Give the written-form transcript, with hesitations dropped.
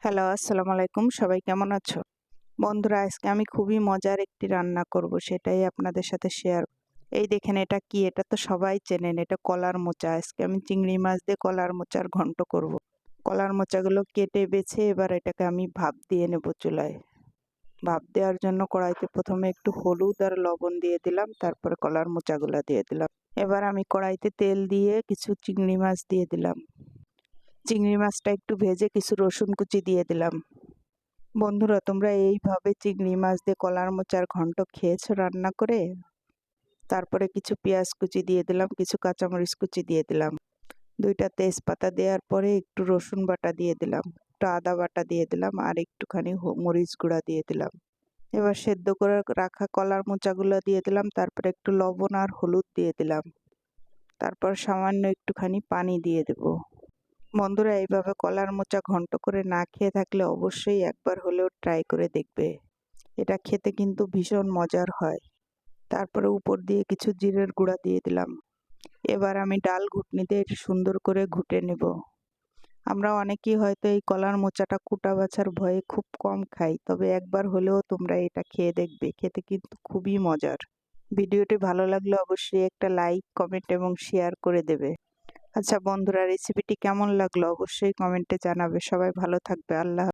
Hello, আসসালামু আলাইকুম। সবাই কেমন আছো? বন্ধুরা, আজকে আমি খুবই মজার একটি রান্না করব, সেটাই আপনাদের সাথে শেয়ার। এই দেখেন, এটা কি? এটা তো সবাই চেনেন, এটা কলার মোচা। আজকে আমি চিংড়ি মাছ দিয়ে কলার মোচার ঘন্ট করব। কলার মোচাগুলো কেটে বেছে এবার এটাকে আমি ভাপ দিয়ে নেব চুলায়। ভাপ দেওয়ার জন্য কড়াইতে প্রথমে একটু হলুদ আর লবণ দিয়ে দিলাম, তারপরে কলার মোচাগুলো দিয়ে দিলাম। এবার আমি কড়াইতে তেল দিয়ে কিছু চিংড়ি মাছ দিয়ে দিলাম। চিংড়ি মাছটা একটু ভেজে কিছু রসুন কুচি দিয়ে দিলাম। বন্ধুরা, তোমরা এইভাবে চিংড়ি মাছ দিয়ে কলার মোচার ঘন্ট খেয়েছো রান্না করে? তারপরে কিছু পেঁয়াজ কুচি দিয়ে দিলাম, কিছু কাঁচামরিচ কুচি দিয়ে দিলাম, 2টা তেজপাতা দেওয়ার পরে একটু রসুন বাটা দিয়ে দিলাম, একটু আদা বাটা দিয়ে দিলাম আর একটুখানি মরিচ গুঁড়া দিয়ে দিলাম। এবার সেদ্ধ করে রাখা কলার মোচাগুলো দিয়ে দিলাম, তারপরে একটু লবণ আর হলুদ দিয়ে দিলাম, তারপর সামান্য একটুখানি পানি দিয়ে দেব। বন্ধুরা, এইভাবে কলার মোচা ঘন্ট করে না খেয়ে থাকলে অবশ্যই একবার হলেও ট্রাই করে দেখবে। এটা খেতে কিন্তু ভীষণ মজার হয়। তারপরে উপর দিয়ে কিছু জিরের গুঁড়া দিয়ে দিলাম। এবার আমি ডাল ঘুটনিতে এটা সুন্দর করে ঘুটে নেব। আমরা অনেকেই হয়তো এই কলার মোচাটা কুটা বাছার ভয়ে খুব কম খাই, তবে একবার হলেও তোমরা এটা খেয়ে দেখবে, খেতে কিন্তু খুবই মজার। ভিডিওটি ভালো লাগলে অবশ্যই একটা লাইক, কমেন্ট এবং শেয়ার করে দেবে। আচ্ছা বন্ধুরা, রেসিপিটি কেমন লাগলো অবশ্যই কমেন্টে জানাবে। সবাই ভালো থাকবে। আল্লাহ